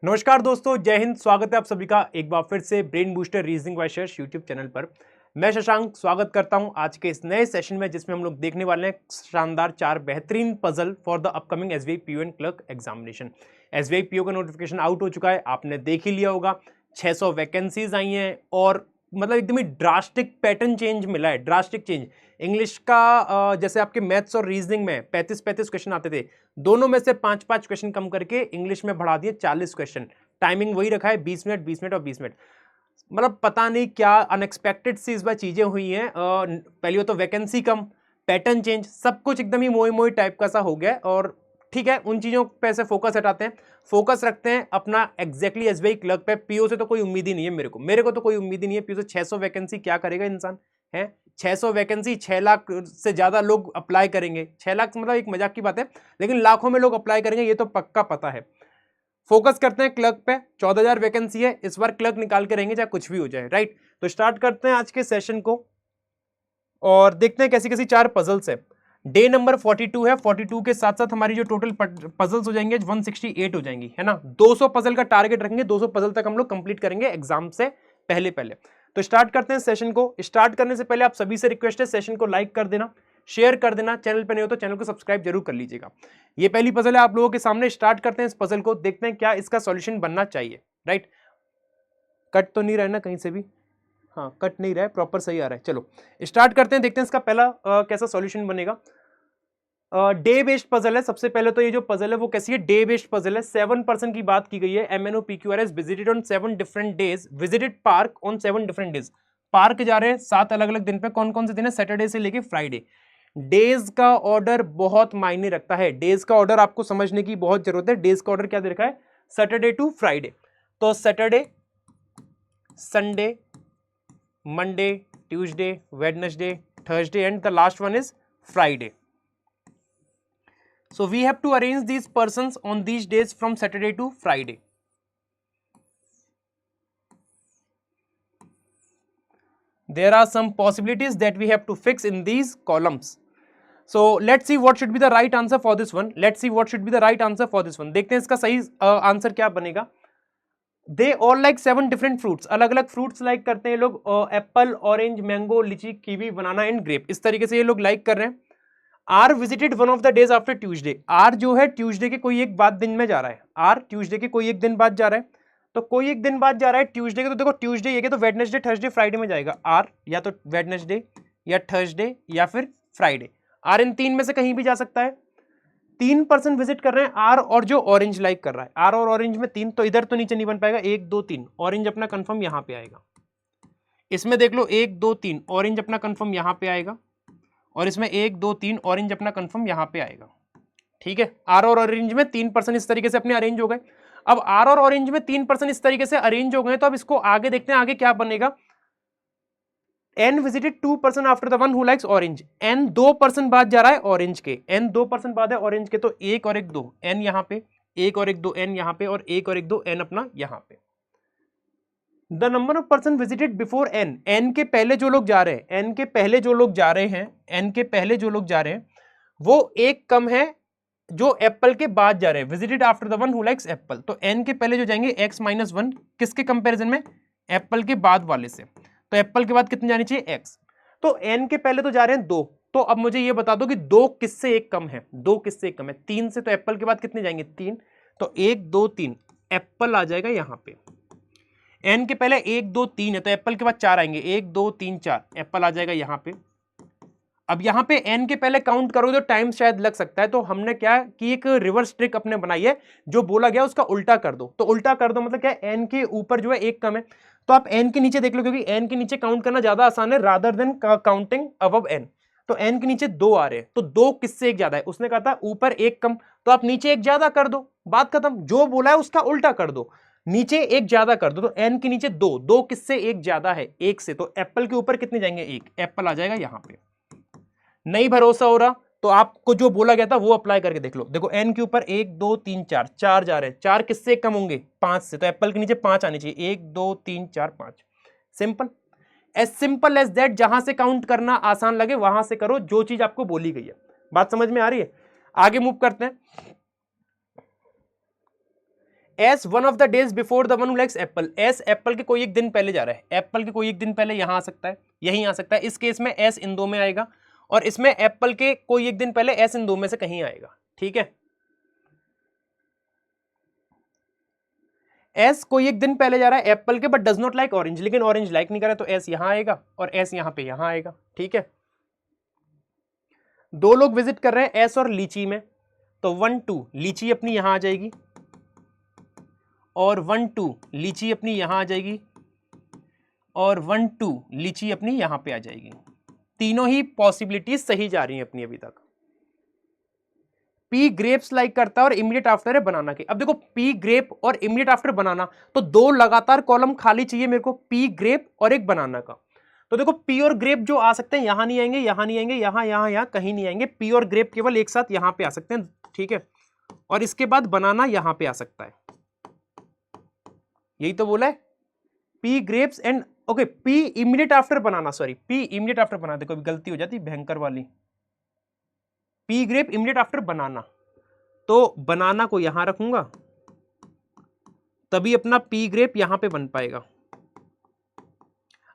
नमस्कार दोस्तों, जय हिंद। स्वागत है आप सभी का एक बार फिर से brain booster reasoning by shares YouTube channel पर। मैं शशांक स्वागत करता हूं आज के इस नए सेशन में, जिसमें हम लोग देखने वाले हैं शानदार 4 बेहतरीन puzzle for the upcoming SBI PO and clerk examination. SBI PO का नोटिफिकेशन आउट हो चुका है, आपने देख ही लिया होगा। 600 वैकेंसीज आई हैं और मतलब एकदम ही ड्रास्टिक पैटर्न चेंज मिला है, ड्रास्टिक चेंज। इंग्लिश का जैसे आपके मैथ्स और रीजनिंग में 35-35 क्वेश्चन आते थे, दोनों में से 5-5 क्वेश्चन कम करके इंग्लिश में बढ़ा दिए 40 क्वेश्चन। टाइमिंग वही रखा है 20 मिनट 20 मिनट और 20 मिनट। मतलब पता नहीं क्या अनएक्सपेक्टेड सी इस बार चीजें हुई हैं। पहली तो वैकेंसी कम, पैटर्न चेंज, सब कुछ एकदम ही मोई मोई टाइप का सा हो गया। और ठीक है, उन चीजों पे से फोकस हटाते हैं, फोकस रखते हैं अपना एग्जैक्टली एसबीआई क्लर्क पे। पीओ से तो कोई उम्मीद ही नहीं है मेरे को तो कोई उम्मीद ही नहीं है। पीओ से 600 वैकेंसी क्या करेगा इंसान है? 600 वैकेंसी, 6 लाख से ज्यादा लोग अप्लाई करेंगे। 6 लाख मतलब एक मजाक की बात है, लेकिन लाखों में लोग अप्लाई करेंगे, ये तो पक्का पता है। फोकस करते हैं क्लर्क पे। 14,000 वैकेंसी है, इस बार क्लर्क निकाल के रहेंगे चाहे कुछ भी हो जाए, राइट। तो स्टार्ट करते हैं आज के सेशन को और देखते हैं कैसी कैसी 4 पजल्स है। डे नंबर 42 है। 42 के साथ साथ हमारी जो टोटल पजल्स हो जाएंगे 168 हो जाएंगी, है ना। 200 पजल का टारगेट रखेंगे, 200 पजल तक हम लोग कंप्लीट करेंगे एग्जाम से पहले पहले। तो स्टार्ट करते हैं सेशन को। स्टार्ट करने से पहले आप सभी से रिक्वेस्ट है, सेशन को लाइक कर देना, शेयर कर देना, चैनल पे नहीं हो तो चैनल को सब्सक्राइब जरूर कर लीजिएगा। ये पहली पजल है आप लोगों के सामने। स्टार्ट करते हैं इस पजल को, देखते हैं क्या इसका सॉल्यूशन बनना चाहिए, राइट। कट तो नहीं रहा है ना कहीं से भी? हाँ, कट नहीं रहा है, प्रॉपर सही आ रहा है। चलो स्टार्ट करते हैं, देखते हैं इसका पहला कैसा सॉल्यूशन बनेगा। डे बेस्ड पजल है। सबसे पहले तो ये जो पजल है वो कैसी है? डे बेस्ड पजल है। 7% की बात की गई है। MNOPQRS visited on 7 different days, visited park on 7 different days. Park जा रहे हैं 7 अलग अलग दिन पे। कौन कौन से दिन है? सैटरडे से लेके फ्राइडे। डेज का ऑर्डर बहुत मायने रखता है। डेज का ऑर्डर आपको समझने की बहुत जरूरत है। डेज का ऑर्डर क्या दे रखा है? Saturday to Friday. तो Saturday, Sunday, Monday, Tuesday, Wednesday, Thursday and the last one is Friday. So we have to arrange these persons on these days from Saturday to Friday. There are some possibilities that we have to fix in these columns. So let's see what should be the right answer for this one. Let's see what should be the right answer for this one. देखते हैं इसका सही answer क्या बनेगा। They all like 7 different fruits. अलग अलग fruits like करते हैं लोग। Apple, orange, mango, lychee, kiwi, banana and grape. इस तरीके से ये लोग लाइक कर रहे हैं। R visited one of the days after Tuesday. R जो है ट्यूसडे के कोई एक बाद दिन में जा रहा है। आर ट्यूसडे के कोई एक दिन बाद जा रहा है। तो कोई एक दिन बाद जा रहा है ट्यूसडे के, तो देखो ट्यूसडे ये के तो वेडनेसडे, थर्सडे, फ्राइडे में जाएगा। आर या तो वेडनेसडे या थर्सडे या फिर फ्राइडे। आर इन 3 में से कहीं भी जा सकता है। 3% विजिट कर रहे हैं आर और जो ऑरेंज लाइक कर रहा है। आर और ऑरेंज में 3, तो इधर तो नीचे नहीं बन पाएगा। 1 2 3 ऑरेंज अपना कंफर्म यहां पे आएगा। इसमें देख लो 1 2 3 ऑरेंज अपना कंफर्म यहां पे आएगा, और इसमें 1 2 3 ऑरेंज अपना कंफर्म यहां पे आएगा। ठीक है, आर और ऑरेंज में 3% इस तरीके से अपने अरेंज हो गए। अब आर और ऑरेंज में 3% इस तरीके से अरेंज हो गए, तो अब इसको आगे देखते हैं आगे क्या बनेगा। N visited 2% after the one who likes orange. N 2% बाद जा रहा है ऑरेंज के। एन 2% बाद है ऑरेंज के, तो 1 और 1 2 एन यहां पे, 1 और 1 2 एन यहां पे, और 1 और 1 2 एन अपना यहां पे। The number of person visited before N. N के पहले जो लोग जा रहे हैं, एन के पहले जो लोग जा रहे हैं, एन के पहले जो लोग जा रहे हैं वो एक कम है जो एप्पल के बाद जा रहे हैं। Visited after the one who likes Apple. तो एन के पहले जो जाएंगे x - 1 किसके कंपैरिजन में? एप्पल के बाद वाले से। तो एप्पल के बाद कितने जानी चाहिए? x। तो एन के पहले तो जा रहे हैं 2। तो अब मुझे ये बता दो कि 2 किससे एक कम है? 2 किससे एक कम है? 3 से। तो एप्पल के बाद कितने जाएंगे? 3। तो 1 2 3 एप्पल आ जाएगा यहां पे। एन के पहले 1 2 3 है, तो एप्पल के बाद 4 आएंगे। 1 2 3 4 एप्पल आ जाएगा यहां पे। अब यहां पे एन के पहले काउंट करोगे तो टाइम शायद लग सकता है, तो हमने क्या कि एक रिवर्स ट्रिक अपने बनाई है। जो बोला गया उसका उल्टा कर दो। तो उल्टा कर दो मतलब क्या है? एन के ऊपर जो है एक कम है, तो आप एन के नीचे देख लो, क्योंकि एन के नीचे काउंट करना ज्यादा आसान है rather than counting above N. तो एन के नीचे 2 आ रहे हैं, तो 2 किससे एक ज्यादा है? उसने कहा था ऊपर एक कम, तो आप नीचे एक ज्यादा कर दो, बात खत्म। जो बोला है उसका उल्टा कर दो, नीचे एक ज्यादा कर दो। तो एन के नीचे 2, 2 किससे एक ज्यादा है? 1 से। तो एप्पल के ऊपर कितने जाएंगे? 1। एप्पल आ जाएगा यहां पे। नहीं भरोसा हो रहा तो आपको जो बोला गया था वो अप्लाई करके देख लो। देखो एन के ऊपर 1 2 3 4 4 जा रहे हैं। 4 किससे कम होंगे? 5 से। तो एप्पल के नीचे 5 आने चाहिए। 1 2 3 4 5। Simple as that. जहां से काउंट करना आसान लगे वहां से करो, जो चीज आपको बोली गई है। बात समझ में आ रही है? आगे मूव करते हैं। S one of the days before the one who likes Apple, S Apple के कोई एक दिन पहले जा रहा है, एप्पल के कोई एक दिन पहले यहां आ सकता है, यहीं आ सकता है, इस केस में एस इन दो में आएगा, और इसमें एप्पल के कोई एक दिन पहले एस इन दो में से कहीं आएगा, ठीक है। एस कोई एक दिन पहले जा रहा है एप्पल के, but does not like orange, लेकिन ऑरेंज लाइक नहीं कर रहा, तो एस यहां आएगा और एस यहां पे यहां आएगा, ठीक है। दो लोग विजिट कर रहे हैं एस और लीची में, तो 1 2 लीची अपनी यहां आ जाएगी, और 1 2 लीची अपनी यहां आ जाएगी, और 1 2 लीची अपनी यहां पे आ जाएगी। तीनों ही पॉसिबिलिटीज सही जा रही हैं अपनी अभी तक। पी ग्रेप्स लाइक करता है और इमीडिएट आफ्टर है बनाना के। अब देखो पी ग्रेप और इमीडिएट आफ्टर बनाना, तो दो लगातार कॉलम खाली चाहिए मेरे को, पी ग्रेप और एक बनाना का। तो देखो पी और ग्रेप जो आ सकते हैं यहां नहीं आएंगे, यहां नहीं आएंगे, यहां कहीं नहीं आएंगे, पी और ग्रेप केवल एक साथ यहां पे आ सकते हैं, ठीक है। और इसके बाद बनाना यहां पे आ सकता है, यही तो बोला है, P grapes and okay, P immediate after banana, sorry P immediate after banana, देखो गलती हो जाती भयंकर वाली, P grape immediate after banana, तो बनाना को यहां रखूंगा तभी अपना पी ग्रेप यहां पे बन पाएगा।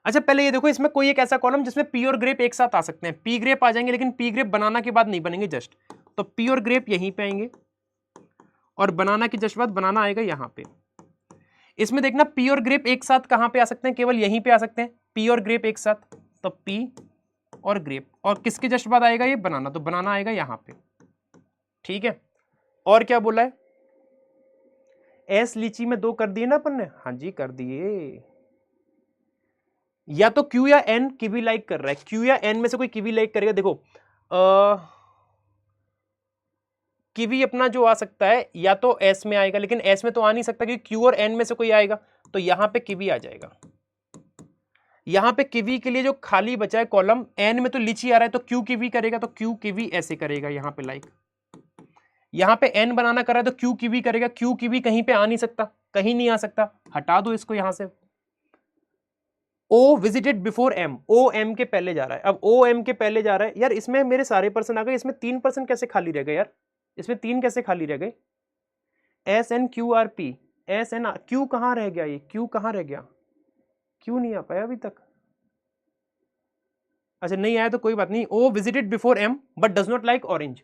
अच्छा पहले ये देखो इसमें कोई एक ऐसा कॉलम जिसमें पी और ग्रेप एक साथ आ सकते हैं, पी ग्रेप आ जाएंगे लेकिन पी ग्रेप बनाना के बाद नहीं बनेंगे जस्ट, तो पी और ग्रेप यहीं पे आएंगे और बनाना के जस्ट बाद बनाना आएगा यहां पे। इसमें देखना पी और ग्रेप एक साथ कहां पे आ सकते हैं, केवल यहीं पे आ सकते हैं, पी और ग्रेप एक साथ, तो पी और ग्रेप, और किसके जस्ट बाद आएगा ये बनाना, तो बनाना आएगा यहां पे, ठीक है। और क्या बोला है, एस लीची में दो कर दिए ना अपन ने, हाँ जी कर दिए। या तो क्यू या एन कीवी लाइक कर रहा है, क्यू या एन में से कोई कीवी लाइक करेगा। देखो कीवी अपना जो आ सकता है या तो एस में आएगा, लेकिन एस में तो आ नहीं सकता क्योंकि क्यू और एन में से कोई आएगा, तो यहां पे कीवी आ जाएगा। यहां पे कीवी के लिए जो खाली बचा है कॉलम, एन में तो लीची आ रहा है तो क्यू कीवी करेगा, तो क्यू कीवी ऐसे करेगा यहां पे लाइक। यहां पे एन बनाना कर रहा है तो क्यू कीवी करेगा, क्यू कीवी कहीं पे आ नहीं सकता, कहीं नहीं आ सकता, हटा दो इसको यहां से। O visited before M, O M के पहले जा रहा है, अब ओ एम के पहले जा रहा है, यार इसमें मेरे सारे पर्सन आ गए, इसमें 3% कैसे खाली रह गए यार, इसमें 3 कैसे खाली रह गए, S N Q R P, S N Q कहां रह गया, ये क्यू कहां रह गया, क्यू नहीं आ पाया अभी तक। अच्छा नहीं आया तो कोई बात नहीं, O visited before M but does not like orange,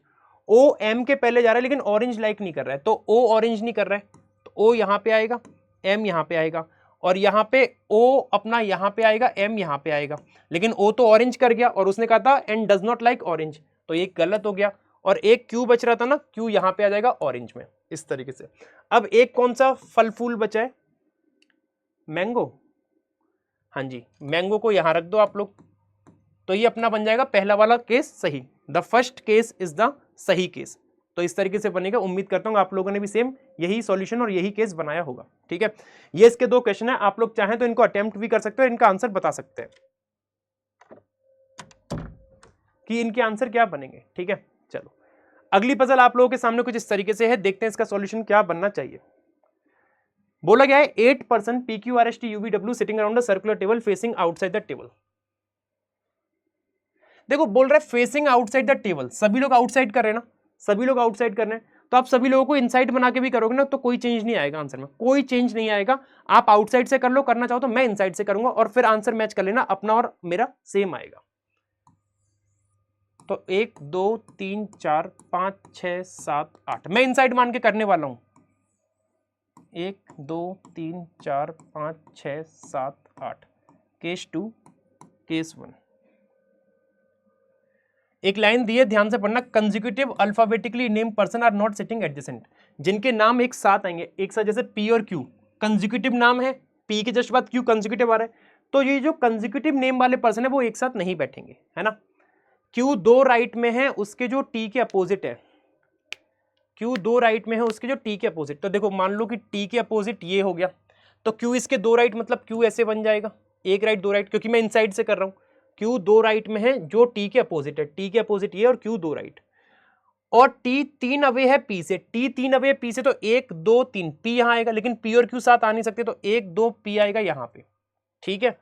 O M के पहले जा रहा है लेकिन ऑरेंज लाइक नहीं कर रहा है, तो ओ ऑरेंज नहीं कर रहा है, तो ओ यहां पे आएगा, एम यहां पे आएगा, और यहां पे ओ अपना यहां पे आएगा, एम यहां पे आएगा, लेकिन ओ तो ऑरेंज कर गया और उसने कहा था and does not like orange, तो ये गलत हो गया, और एक क्यू बच रहा था ना, क्यू यहां पे आ जाएगा ऑरेंज में, इस तरीके से। अब एक कौन सा फल फूल बचा है, मैंगो, हाँ जी मैंगो को यहां रख दो आप लोग, तो ये अपना बन जाएगा पहला वाला केस सही, the first case is the सही केस, तो इस तरीके से बनेगा। उम्मीद करता हूं आप लोगों ने भी सेम यही सॉल्यूशन और यही केस बनाया होगा, ठीक है। ये इसके 2 क्वेश्चन है, आप लोग चाहें तो इनको अटेम्प्ट भी कर सकते हो, इनका आंसर बता सकते हैं कि इनके आंसर क्या बनेंगे, ठीक है। चलो अगली पजल आप लोगों के सामने कुछ इस तरीके से है, देखते हैं इसका सॉल्यूशन क्या बनना चाहिए। बोला गया है 8% PQRST UVW sitting around the circular table facing outside the table. देखो बोल रहा है फेसिंग आउटसाइड द टेबल, सभी लोग आउटसाइड कर रहे हैं ना, सभी लोग आउटसाइड कर रहे हैं, तो आप सभी लोगों को इनसाइड बना के भी करोगे ना तो कोई चेंज नहीं आएगा आंसर में, कोई चेंज नहीं आएगा। आप आउटसाइड से कर लो, करना चाहो तो मैं इनसाइड से करूंगा, और फिर आंसर मैच कर लेना, अपना और मेरा सेम आएगा। तो 1 2 3 4 5 6 7 8 मैं इनसाइड मान के करने वाला हूं, 1 2 3 4 5 6 7 8, केस 2 केस 1। एक लाइन दी है, ध्यान से पढ़ना, consecutive alphabetically name person are not sitting adjacent, जिनके नाम एक साथ आएंगे, एक साथ, जैसे पी और क्यू कंसेक्यूटिव नाम है, पी के जस्ट बाद क्यू कंसेक्यूटिव आ रहा है, तो ये जो कंसेक्यूटिव नेम वाले पर्सन है वो एक साथ नहीं बैठेंगे, है ना। क्यू 2 राइट में है, उसके जो टी के अपोजिट है, क्यू 2 राइट में है उसके जो टी के अपोजिट, तो देखो मान लो कि टी के अपोजिट ये हो गया, तो क्यू इसके 2 राइट, मतलब क्यू ऐसे बन जाएगा, 1 राइट 2 राइट, क्योंकि मैं इनसाइड से कर रहा हूं, क्यू 2 राइट में है जो टी के अपोजिट है, टी के अपोजिट ये और क्यू 2 राइट, और टी 3 अवे है पी से, टी 3 अवे है पी से, तो 1 2 3 पी यहां आएगा, लेकिन पी और क्यू साथ आ नहीं सकते, तो 1 2 पी आएगा यहां पे, ठीक है,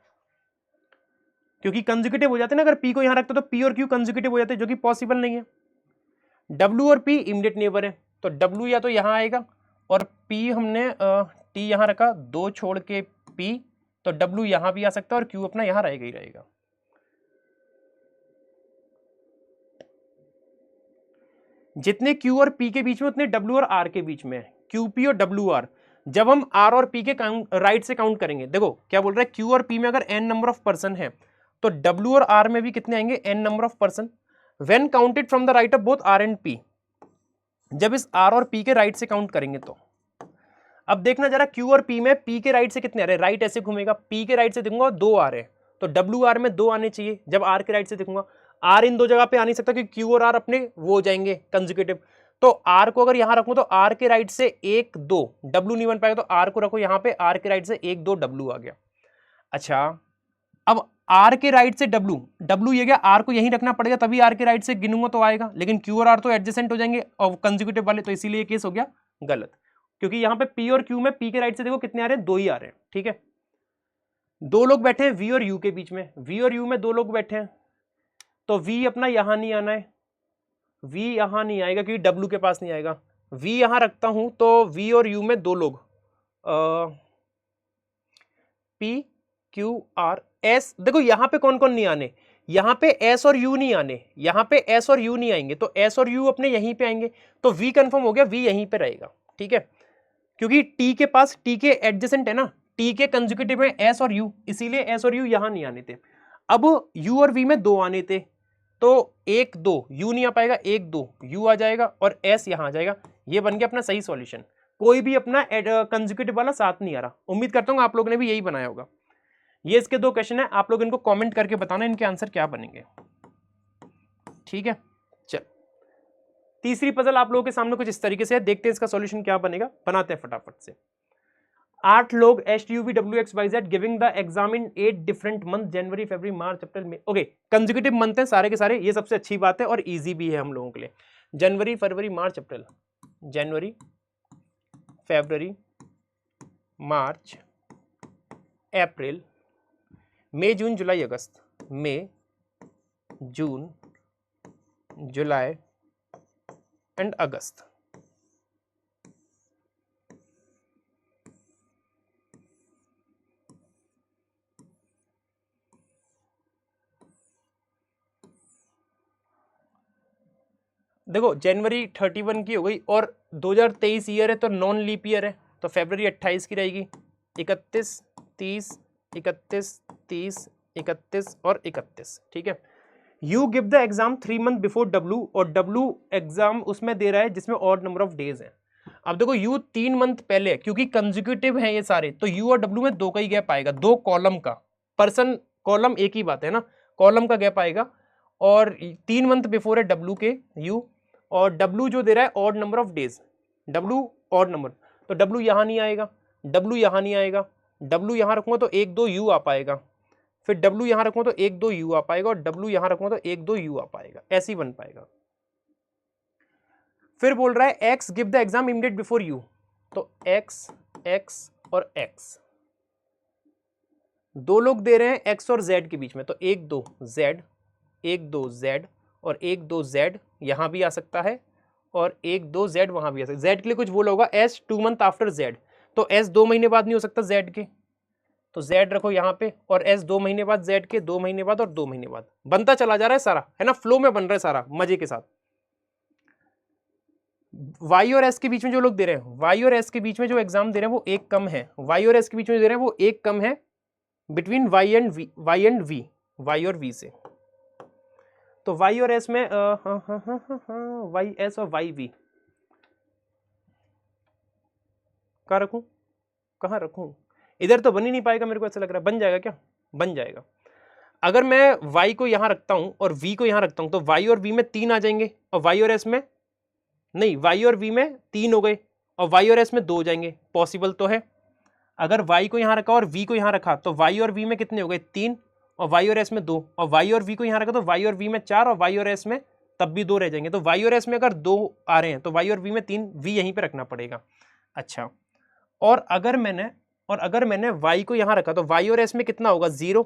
क्योंकि कंसेक्यूटिव हो जाते हैं ना, अगर पी को यहां रखते तो पी और क्यू कंसेक्यूटिव हो जाते हैं, जो कि पॉसिबल नहीं है। डब्ल्यू और पी इमीडिएट नेबर है, तो डब्ल्यू या तो यहां आएगा और P हमने T यहाँ रखा, 2 छोड़ के P, तो W यहाँ भी आ सकता है और Q अपना यहाँ रहेगा ही रहेगा। जितने Q और P के बीच में उतने W और R के बीच में है, QP और WR। जब हम R और P के राइट से काउंट करेंगे, देखो क्या बोल रहा है, Q और P में अगर n नंबर ऑफ पर्सन है तो W और R में भी कितने आएंगे, n number of person. When counted from the right of both R and P, जब इस R और P के राइट से काउंट करेंगे तो अब देखना जरा Q और P में P के राइट से कितने आ रहे हैं, राइट ऐसे घूमेगा, P के राइट से देखूंगा 2 आ रहे हैं, तो WR में 2 आने चाहिए। जब R के राइट से देखूंगा, R इन दो जगह पे आ नहीं सकता क्योंकि Q और R अपने वो हो जाएंगे कंसेक्यूटिव, तो R को अगर यहां रखूं तो R के राइट से 1 2, W नहीं बन पाएगा, तो R को रखो यहां पे, R के राइट से 1 2 W आ गया। अच्छा अब R के राइट से W ये गया, R को यहीं रखना पड़ेगा तभी R के राइट से गिनूंगा तो आएगा, लेकिन Q और R तो एडजेसेंट हो जाएंगे और कंसेक्यूटिव वाले, तो इसीलिए केस हो गया गलत, क्योंकि यहाँ पे P और Q में P के राइट से देखो कितने आ रहे हैं, 2 ही आ रहे हैं। ठीक है, 2 लोग बैठे हैं V और U के बीच में, V और U में 2 लोग बैठे हैं, तो V अपना यहां नहीं आना है, V यहां नहीं आएगा क्योंकि W के पास नहीं आएगा। V यहां रखता हूं तो V और U में 2 लोग, P Q R S, देखो यहां पे कौन कौन नहीं आने, यहां पे S और U नहीं आने, यहां पे S और U नहीं आएंगे, तो S और U अपने यहीं पे आएंगे, तो V कंफर्म हो गया, V यहीं पे रहेगा। ठीक है, क्योंकि T के पास, T के एडजेसेंट है ना, T के कंसेक्यूटिव में S और U, इसीलिए S और U यहां नहीं आने थे। अब U और V में 2 आने थे, तो 1 2 U नहीं आ पाएगा, 1 2 U आ जाएगा और S यहां आ जाएगा। ये बन गया अपना सही सॉल्यूशन। कोई भी अपना कंसेक्यूटिव वाला साथ नहीं आ रहा। उम्मीद करता हूं आप लोगों ने भी यही बनाया होगा। ये इसके 2 क्वेश्चन है, आप लोग इनको कमेंट करके बताना इनके आंसर क्या बनेंगे। ठीक है, चल तीसरी पजल आप लोगों के सामने कुछ इस तरीके से है, देखते हैं इसका सॉल्यूशन क्या बनेगा, बनाते हैं फटाफट से। 8 लोग HTUVWXYZ giving the exam in 8 different month, जनवरी फरवरी मार्च अप्रैल मई। ओके, कंसेक्यूटिव मंथ है सारे के सारे, ये सबसे अच्छी बात है और इजी भी है हम लोगों के लिए। जनवरी फरवरी मार्च अप्रैल, जनवरी फरवरी मार्च अप्रैल, मई जून जुलाई अगस्त, मई जून जुलाई एंड अगस्त। देखो जनवरी 31 की हो गई और 2023 ईयर है तो नॉन लीप ईयर है, तो फरवरी 28 की रहेगी, 31 30 31 30 31 और 31। ठीक है, you give the exam 3 month before W, और W एग्जाम उसमें दे रहा है जिसमें ऑड नंबर ऑफ डेज है। अब देखो U 3 मंथ पहले है, क्योंकि कंसेक्यूटिव है ये सारे, तो U और W में 2 का ही गैप आएगा, 2 कॉलम का, पर्सन कॉलम एक ही बात है ना, कॉलम का गैप आएगा, और 3 मंथ बिफोर है W के U, और W जो दे रहा है odd number of days, W odd number, तो W यहां नहीं आएगा, W यहां नहीं आएगा, W यहां रखूंगा तो 1 2 U आ पाएगा, फिर W यहां रखूंगा तो 1 2 U आ पाएगा, और W यहां रखूंगा तो 1 2 U आ पाएगा, ऐसे ही बन पाएगा। फिर बोल रहा है X give the exam immediate before U, तो X X और X, 2 लोग दे रहे हैं X और Z के बीच में, तो 1 2 Z, 1 2 Z और 1 2 Z यहां भी आ सकता है, और 1 2 Z वहां भी आ सकता है। Z के लिए कुछ बोला होगा S 2 मंथ आफ्टर Z, तो S 2 महीने बाद नहीं हो सकता Z के, तो Z रखो यहाँ पे, और S 2 महीने बाद, Z के 2 महीने बाद और 2 महीने बाद, बनता चला जा रहा है सारा, है ना, फ्लो में बन रहा है सारा मजे के साथ। Y और S के बीच में जो लोग दे रहे हैं, Y और S के बीच में जो एग्जाम दे रहे हैं वो एक कम है, Y और S के बीच में दे रहे हैं वो एक कम है between Y and V, Y और V से, तो Y और S में Y S और Y V कहाँ रखूं, कहाँ रखूं, इधर तो बन ही नहीं पाएगा, मेरे को ऐसा लग रहा है। बन जाएगा क्या, बन जाएगा। अगर मैं Y को यहां रखता हूं और V को यहां रखता हूं तो Y और V में 3 आ जाएंगे, और Y और S में नहीं, Y और V में 3 हो गए और Y और S में 2 हो जाएंगे, पॉसिबल तो है। अगर Y को यहां रखा और V को यहां रखा तो Y और V में कितने हो गए, 3, और Y और S में 2, और Y और V को यहां रखा तो Y और V में 4, और Y और S में तब भी 2 रह जाएंगे, तो Y और S में अगर 2 आ रहे हैं तो Y और V में 3, V यहीं पे रखना पड़ेगा। अच्छा, और अगर मैंने Y को यहां रखा तो Y और S में कितना होगा, 0,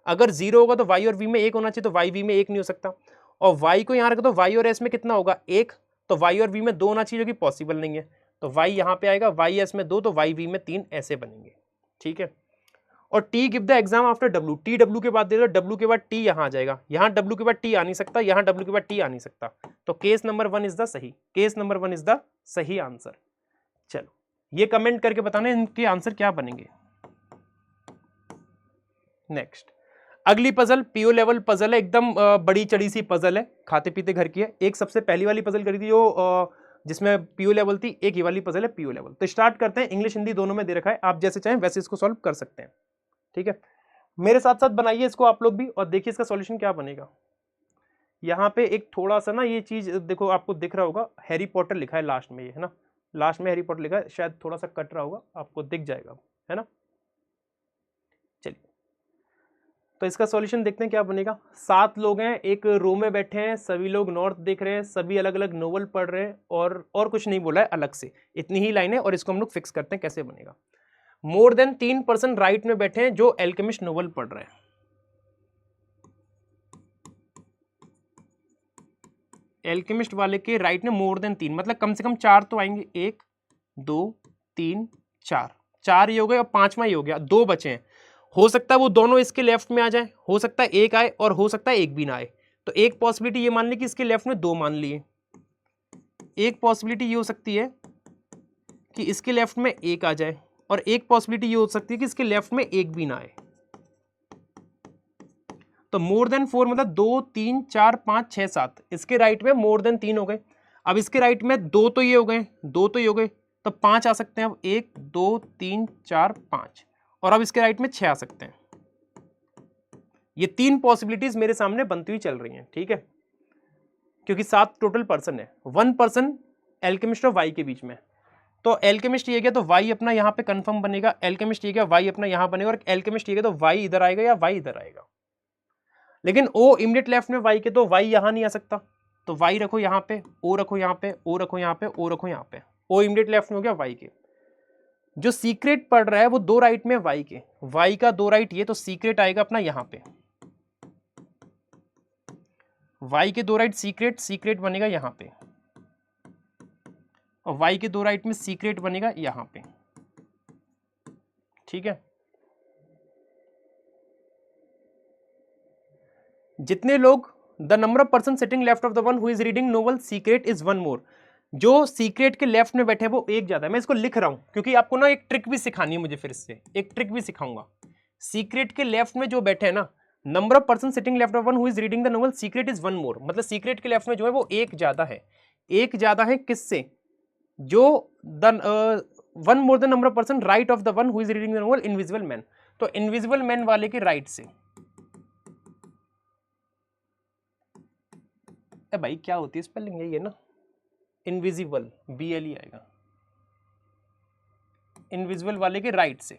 अगर 0 होगा तो Y और V में 1 होना चाहिए, तो Y V में 1 नहीं हो सकता, और Y को यहां रखा तो Y और S में कितना होगा, 1, तो Y और V में 2 होना चाहिए, जो कि पॉसिबल नहीं है, तो y यहाँ पे आएगा, y s में 2 तो yv में 3 ऐसे बनेंगे, ठीक है। और t give the exam after w, t w के बाद दे दो, w के बाद t यहाँ आ जाएगा, यहाँ w के बाद t आ नहीं सकता, यहाँ w के बाद t आ नहीं सकता, तो केस नंबर 1 इज द सही, केस नंबर 1 इज द सही आंसर। चलो ये कमेंट करके बताना इनके आंसर क्या बनेंगे। नेक्स्ट अगली पजल पीओ लेवल पजल है, एकदम बड़ी चढ़ी सी पजल है, खाते पीते घर की है। एक सबसे पहली वाली पजल करी थी जो जिसमें पीओ लेवल थी, एक ये वाली पजल है पीओ लेवल। तो स्टार्ट करते हैं, इंग्लिश हिंदी दोनों में दे रखा है, आप जैसे चाहें वैसे इसको सॉल्व कर सकते हैं, ठीक है। मेरे साथ साथ बनाइए इसको आप लोग भी, और देखिए इसका सॉल्यूशन क्या बनेगा। यहाँ पे एक थोड़ा सा ना ये चीज देखो, आपको दिख रहा होगा हैरी पॉटर लिखा है लास्ट में, ये है ना, लास्ट में हैरी पॉटर लिखा है, शायद थोड़ा सा कट रहा होगा, आपको दिख जाएगा, है ना। चलिए तो इसका सॉल्यूशन देखते हैं क्या बनेगा। 7 लोग हैं, एक रो में बैठे हैं, सभी लोग नॉर्थ देख रहे हैं, सभी अलग अलग नोवेल पढ़ रहे हैं, और कुछ नहीं बोला है अलग से, इतनी ही लाइन है, और इसको हम लोग फिक्स करते हैं कैसे बनेगा। मोर देन 3% राइट में बैठे हैं जो एल्केमिस्ट नोवेल पढ़ रहे हैं। एल्केमिस्ट वाले के राइट में मोर देन 3 मतलब कम से कम 4 तो आएंगे, 1 2 3 4, 4 ये हो गए और 5वां ये हो गया, 2 बचे हैं। हो सकता है वो दोनों इसके लेफ्ट में आ जाए, हो सकता है एक आए, और हो सकता है एक भी ना आए। तो एक पॉसिबिलिटी ये मान ली कि इसके लेफ्ट में 2 मान लिए, एक पॉसिबिलिटी ये हो सकती है कि इसके लेफ्ट में एक आ जाए, और एक पॉसिबिलिटी ये हो सकती है कि इसके लेफ्ट में एक भी ना आए। तो मोर देन 4 मतलब 2 3 4 5 6 7, इसके राइट में मोर देन 3 हो गए। अब इसके राइट में 2 तो ये हो गए, 2 तो ये हो गए, तो 5 आ सकते हैं। अब 1 2 3 4 5, और अब इसके राइट में 6 आ सकते हैं। ये 3 पॉसिबिलिटीज मेरे सामने बनती हुई चल रही हैं, ठीक है, क्योंकि 7 टोटल पर्सन है, 1 पर्सन एल्केमिस्ट और वाई के बीच में। तो एल्केमिस्ट ये गया तो वाई अपना यहाँ पे कंफर्म बनेगा, एल्केमिस्ट ये गया वाई अपना यहाँ बनेगा, और एल्केमिस्ट ये गया तो वाई इधर आएगा या वाई इधर आएगा। लेकिन ओ इमीडिएट लेफ्ट में वाई के, तो वाई यहाँ नहीं आ सकता, तो वाई रखो यहाँ पे, ओ रखो यहाँ पे, ओ रखो यहाँ पे, ओ रखो यहाँ पे, ओ इमीडिएट लेफ्ट में हो गया वाई के। जो सीक्रेट पढ़ रहा है वो 2 राइट में वाई के, वाई का 2 राइट ये, तो सीक्रेट आएगा अपना यहाँ पे, वाई के 2 राइट सीक्रेट, सीक्रेट बनेगा यहाँ पे, और वाई के 2 राइट में सीक्रेट बनेगा यहाँ पे, ठीक है। जितने लोग the number of person sitting left of the one who is reading novel secret is 1 मोर, जो सीक्रेट के लेफ्ट में बैठे वो एक ज्यादा है। मैं इसको लिख रहा हूं क्योंकि आपको ना एक ट्रिक भी सिखानी है मुझे, फिर इससे एक ट्रिक भी सिखाऊंगा। सीक्रेट के लेफ्ट में जो बैठे हैं ना, number of person sitting left of one who is reading the novel secret is 1 मोर, मतलब सीक्रेट के लेफ्ट में जो है वो एक ज्यादा है। एक ज्यादा है किससे? जो the 1 more the number of person right of the one who is reading the novel invisible man, तो इनविजिबल मैन वाले के राइट से। भाई क्या होती है स्पेलिंग, यही है ना, इनविजिबल BLE आएगा, इनविजिबल वाले के राइट से।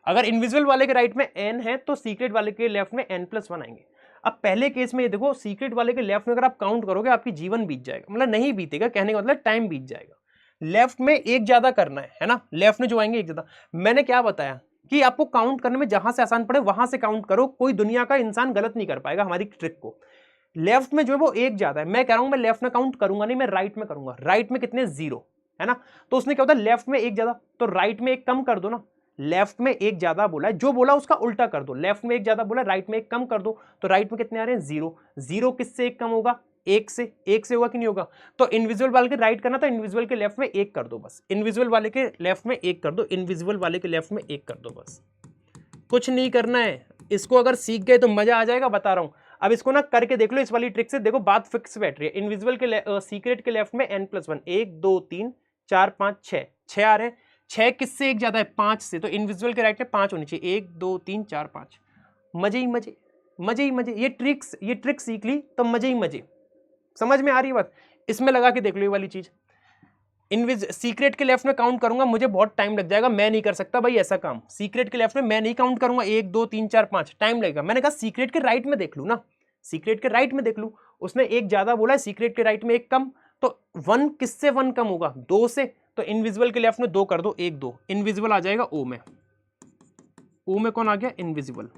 अगर इनविजिबल वाले के राइट में n है तो सीक्रेट वाले के लेफ्ट में n+1 आएंगे। अब पहले केस में ये देखो, सीक्रेट वाले के लेफ्ट में अगर आप काउंट करोगे आपकी जीवन बीत जाएगा, मतलब नहीं बीतेगा, कहने का मतलब टाइम बीत जाएगा। लेफ्ट में एक ज्यादा करना है ना, लेफ्ट में जो आएंगे एक ज्यादा। मैंने क्या बताया कि आपको काउंट करने में जहां से आसान पड़े वहां से काउंट करो, कोई दुनिया का इंसान गलत नहीं कर पाएगा हमारी ट्रिक को। लेफ्ट में जो है वो एक ज्यादा है, मैं कह रहा हूं मैं लेफ्ट में काउंट करूंगा नहीं, मैं राइट में करूंगा। राइट में कितने? 0 है ना, तो उसने क्या होता है लेफ्ट में एक ज्यादा, तो राइट में एक कम कर दो ना। लेफ्ट में एक ज्यादा बोला है, जो बोला उसका उल्टा कर दो, लेफ्ट में एक ज्यादा बोला राइट में एक कम कर दो, तो राइट में कितने आ रहे हैं? 0। 0 किससे एक कम होगा? 1 से। 1 से होगा कि नहीं होगा? तो इनविजिबल वाले के राइट करना, तो इनविजिबल के लेफ्ट में 1 कर दो बस, इनविजिबल वाले के लेफ्ट में 1 कर दो, इनविजिबल वाले के लेफ्ट में 1 कर दो बस, कुछ नहीं करना है। इसको अगर सीख गए तो मजा आ जाएगा, बता रहा हूं। अब इसको ना करके देख लो, इस वाली ट्रिक से देखो बात फिक्स बैठ रही है। इनविजिबल के सीक्रेट के लेफ्ट में n+1, 1 2 3 4 5 6, 6 आ रहे हैं। 6 किससे एक ज्यादा है? 5 से, तो इनविजिबल के राइट में 5 होनी चाहिए, 1 2 3 4 5। मजे ही मजे, मजे ही मजे। ये ट्रिक सीख ली तो मजे ही मजे। समझ में आ रही है बात? इसमें लगा के देख लो ये वाली चीज। सीक्रेट के लेफ्ट में काउंट करूंगा, मुझे बहुत टाइम लग जाएगा, मैं नहीं कर सकता भाई ऐसा काम। सीक्रेट के लेफ्ट में मैं नहीं काउंट करूंगा 1 2 3 4 5, टाइम लगेगा। मैंने कहा सीक्रेट के राइट में देख लू ना, सीक्रेट के राइट में देख लू। उसने एक ज्यादा बोला है, सीक्रेट के राइट में एक कम, तो 1 किससे 1 कम होगा? 2 से, तो इनविजिबल के लेफ्ट में 2 कर दो, 1 2, इनविजिबल आ जाएगा ओ में। ओ में कौन आ गया? इनविजिबल।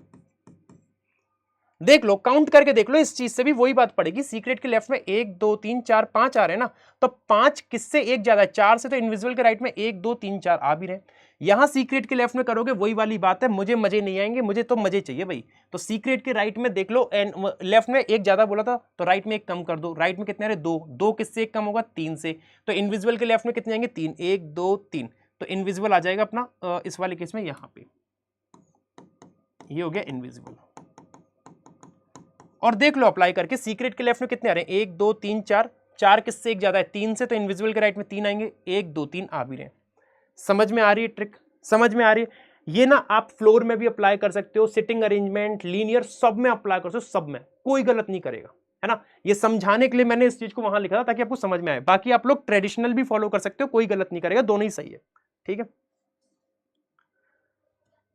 देख लो, काउंट करके देख लो, इस चीज से भी वही बात पड़ेगी। सीक्रेट के लेफ्ट में 1 2 3 4 5 आ रहे हैं ना, तो 5 किससे एक ज्यादा है, 4 से, तो इनविजिबल के राइट में 1 2 3 4 आ भी रहे। यहां सीक्रेट के लेफ्ट में करोगे वही वाली बात है, मुझे मजे नहीं आएंगे, मुझे तो मजे चाहिए भाई। तो सीक्रेट के राइट में देख लो, एंड लेफ्ट में एक ज्यादा बोला था तो राइट में एक कम कर दो। राइट में कितने आ रहे, 2, 2 किससे एक कम होगा, 3 से। तो इनविजिबल के लेफ्ट में कितने आएंगे, 3, 1 2 3, तो इनविजिबल आ जाएगा अपना इस वाले केस में यहां पे, ये हो गया इनविजिबल। और देख लो अप्लाई करके, सीक्रेट के लेफ्ट में कितने आ रहे हैं, 1 2 3 4, 4 किससे एक ज्यादा है, 3 से, तो इनविजिबल के राइट में 3 आएंगे, 1 2 3 आ भी रहे हैं। समझ में आ रही है ट्रिक, समझ में आ रही है। ये ना आप फ्लोर में भी अप्लाई कर सकते हो, सिटिंग अरेंजमेंट, लीनियर, सब में अप्लाई कर सकते हो, सब में कोई गलत नहीं करेगा, है ना। ये समझाने के लिए मैंने इस चीज को वहां लिखा था ताकि आपको समझ में आए। बाकी आप लोग ट्रेडिशनल भी फॉलो कर सकते हो, कोई गलत नहीं करेगा, दोनों ही सही है, ठीक है।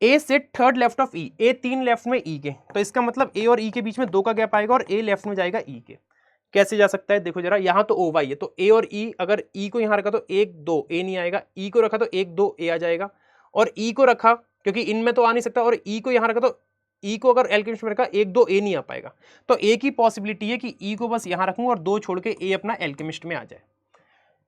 A sit third left of E, A 3 left में ई के, तो इसका मतलब ए और ई के बीच में 2 का गैप आएगा और ए लेफ्ट में जाएगा ई के। कैसे जा सकता है, देखो जरा, यहां तो ओ वाई है, तो ए और ई, अगर ई को यहां रखा तो 1 2 ए नहीं आएगा, ई को रखा तो 1 2 ए आ जाएगा, और ई को रखा क्योंकि इनमें तो आ नहीं सकता, और ई को यहां रखा तो ई को अगर एल्केमिस्ट में रखा 1 2 ए नहीं आ पाएगा। तो ए की पॉसिबिलिटी है कि ई को बस यहां रखूं और 2 छोड़ के ए अपना एल्केमिस्ट में आ जाए।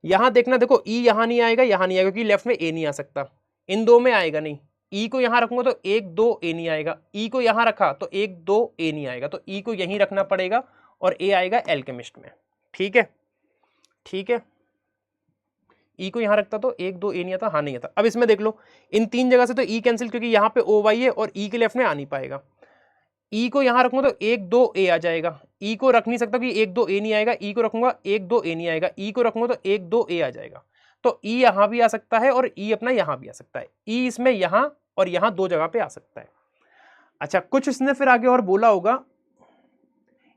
यहां देखना, देखो ई यहां नहीं आएगा, यहां नहीं आएगा क्योंकि लेफ्ट में ए नहीं आ सकता, इन दो में आएगा नहीं। ई को यहां रखूंगा तो 1 2 ए नहीं आएगा, ई को यहां रखा तो 1 2 ए नहीं आएगा, तो ई को यहीं रखना पड़ेगा और ए आएगा एल्केमिस्ट में, ठीक है, ठीक है। ई को यहां रखता तो 1 2 ए नहीं आता, हाँ नहीं आता। अब इसमें देख लो, इन 3 जगह से तो ई कैंसिल, क्योंकि यहाँ पे ओ वाई है और ई के लेफ्ट में आ नहीं पाएगा। ई को यहां रखूंगा तो 1 2 ए आ जाएगा, ई को रख नहीं सकता कि 1 2 ए नहीं आएगा, ई को रखूंगा 1 2 ए नहीं आएगा, ई को रखूंगा तो 1 2 ए आ जाएगा। तो ई यहां भी आ सकता है और ई अपना यहां भी आ सकता है, ई इसमें यहां और यहां 2 जगह पे आ सकता है। अच्छा, कुछ इसने फिर आगे और बोला होगा,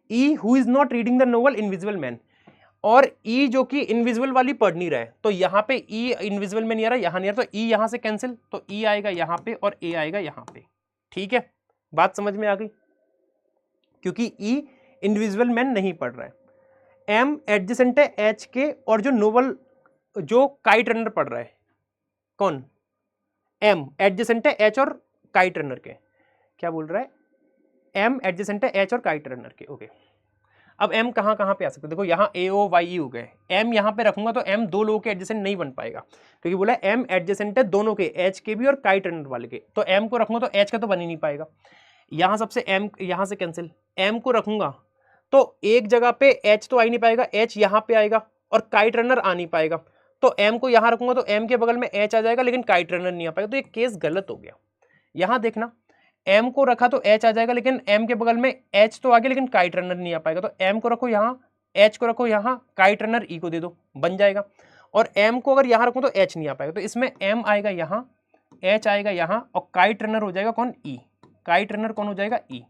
ई who is not reading the novel invisible man, और ई जो कि इनविजिबल वाली पढ़ नहीं रहा है, तो यहाँ पे ई इनविजिबल में नहीं आ रहा, यहाँ नहीं आ रहा, तो ई यहाँ से कैंसिल, तो ई आएगा यहाँ पे और ए आएगा यहाँ पे, ठीक है। बात समझ में आ गई, क्योंकि ई इनविजिबल मैन नहीं पढ़ रहा है। एम एडजेसेंट है एच के, और जो नोवेल जो काइट रनर पढ़ रहा है, कौन, एम एडजेसेंट है एच और काइट रनर के, क्या बोल रहा है, एम एडजेसेंट है एच और काइट रनर के, ओके। अब m कहाँ कहाँ पे आ सकते हैं, देखो यहाँ ए ओ वाई ई हो गए, m यहाँ पे रखूंगा तो m दो लोगों के एडजेसेंट नहीं बन पाएगा, क्योंकि बोला m एडजेसेंट है दोनों के, h के भी और काइट रनर वाले के, तो m को रखूंगा तो h का तो बन ही नहीं पाएगा। यहाँ सबसे m यहाँ से कैंसिल, m को रखूंगा तो एक जगह पे h तो आ ही नहीं पाएगा, h यहाँ पे आएगा और काइट रनर आ नहीं पाएगा, तो m को यहाँ रखूंगा तो m के बगल में h आ जाएगा लेकिन काइट रनर नहीं आ पाएगा, तो ये केस गलत हो गया। यहाँ देखना, m को रखा तो h आ जाएगा, लेकिन m के बगल में h तो आ गया लेकिन काइट रनर नहीं आ पाएगा, तो m को रखो यहाँ, h को रखो यहाँ, काइट रनर e को दे दो, बन जाएगा। और m को अगर यहाँ रखूं तो h नहीं आ पाएगा, तो इसमें m आएगा यहाँ, h आएगा यहाँ, और काइट रनर हो जाएगा कौन, e। काइट रनर कौन हो जाएगा, e।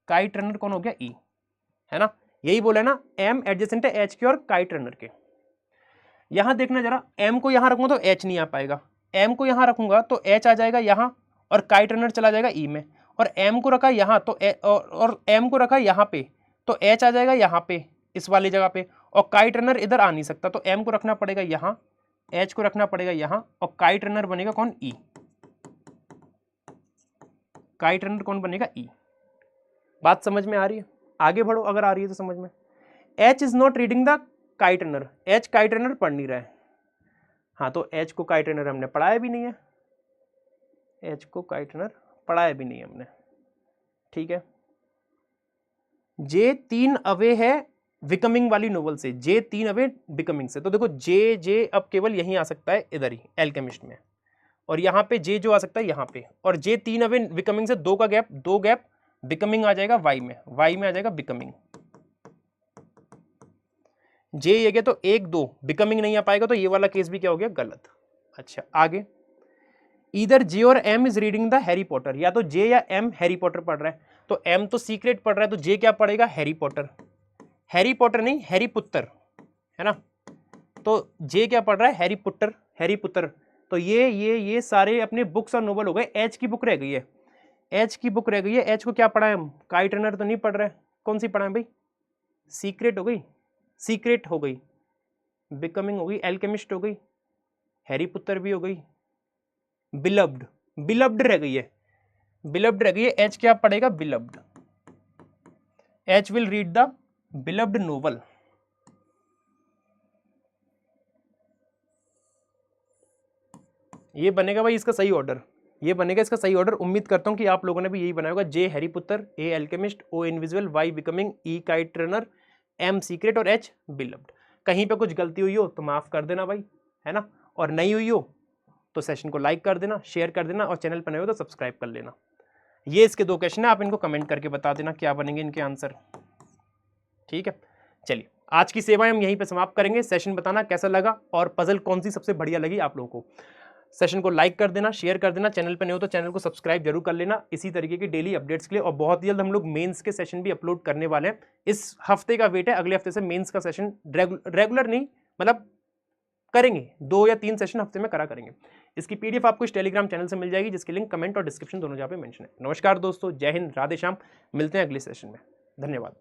काइट रनर कौन हो गया, e, है ना। यही बोला ना, m एडजेसेंट है h के और काइट रनर के। यहां देखना जरा, m को यहां रखूंगा तो h नहीं आ पाएगा, m को यहां रखूंगा तो h आ जाएगा यहाँ और काइट रनर चला जाएगा ई में, और m को रखा यहाँ तो और m को रखा यहाँ पे तो h आ जाएगा यहाँ पे इस वाली जगह पे, और काइट रनर इधर आ नहीं सकता, तो m को रखना पड़ेगा यहाँ, h को रखना पड़ेगा यहाँ, और काइट रनर बनेगा कौन, e। काइट रनर कौन बनेगा, e। बात समझ में आ रही है, आगे बढ़ो अगर आ रही है तो समझ में। h is not reading the kite runner, h kite runner पढ़ नहीं रहा है, हाँ तो h को काइट रनर हमने पढ़ाया भी नहीं है, h को काइट रनर पढ़ाया भी नहीं हमने, ठीक है। J 3 अवे है बिकमिंग वाली नोवेल से, J 3 अवे बिकमिंग से, तो देखो J अब केवल यहीं आ सकता है, इधर ही एल्केमिस्ट में, और यहाँ पे J जो आ सकता है यहाँ पे, और J 3 अवे बिकमिंग से, दो गैप बिकमिंग आ जाएगा y में आ जाएगा बिकमिंग। J ये गया तो 1 2 बिकमिंग नहीं आ पाएगा, तो ये वाला केस भी क्या हो गया, गलत। अच्छा आगे, इधर J और M is reading the Harry Potter, या तो J या M हैरी पॉटर पढ़ रहा है, तो M तो सीक्रेट पढ़ रहा है, तो J क्या पढ़ेगा, हैरी पॉटर, हैरी पॉटर नहीं हैरी पुत्र, है ना, तो J क्या पढ़ रहा है, हैरी पुत्र। तो ये सारे अपने बुक्स और नोवेल हो गए। H की बुक रह गई है, H की बुक रह गई है, H को क्या पढ़ा है हम, काइट रनर तो नहीं पढ़ रहे, कौन सी पढ़ा है भाई, सीक्रेट हो गई, सीक्रेट हो गई, बिकमिंग हो गई, एल्केमिस्ट हो गई, हैरी पुत्र भी हो गई, बिलव्ड रह गई है, बिलव्ड रह गई है, एच क्या पड़ेगा, beloved, H will read the beloved novel. ये बनेगा भाई इसका सही ऑर्डर, ये बनेगा इसका सही ऑर्डर। उम्मीद करता हूं कि आप लोगों ने भी यही बनाया होगा। J हैरी पुत्र, A alchemist, O invisible, Y becoming, E kite runner, M secret और H बिलव्ड। कहीं पे कुछ गलती हुई हो तो माफ कर देना भाई, है ना, और नहीं हुई हो तो सेशन को लाइक कर देना, शेयर कर देना, और चैनल पर नए हो तो सब्सक्राइब कर लेना। ये इसके 2 क्वेश्चन है, आप इनको कमेंट करके बता देना क्या बनेंगे इनके आंसर। ठीक है, चलिए आज की सेवाएं हम यहीं पे समाप्त करेंगे। सेशन बताना कैसा लगा और पजल कौन सी सबसे बढ़िया लगी आप लोगों को। सेशन को लाइक कर देना, शेयर कर देना, चैनल पे नहीं हो तो चैनल को सब्सक्राइब जरूर कर लेना इसी तरीके की डेली अपडेट्स के लिए। और बहुत जल्द हम लोग मेंस के सेशन भी अपलोड करने वाले हैं। इस हफ्ते का वेट है, अगले हफ्ते से मेंस का सेशन रेगुलर नहीं, मतलब करेंगे, 2 या 3 सेशन हफ्ते में करा करेंगे। इसकी पीडीएफ आपको इस टेलीग्राम चैनल से मिल जाएगी, जिसकी लिंक कमेंट और डिस्क्रिप्शन दोनों जगह पे मेंशन है। नमस्कार दोस्तों, जय हिंद, राधे श्याम, मिलते हैं अगले सेशन में, धन्यवाद।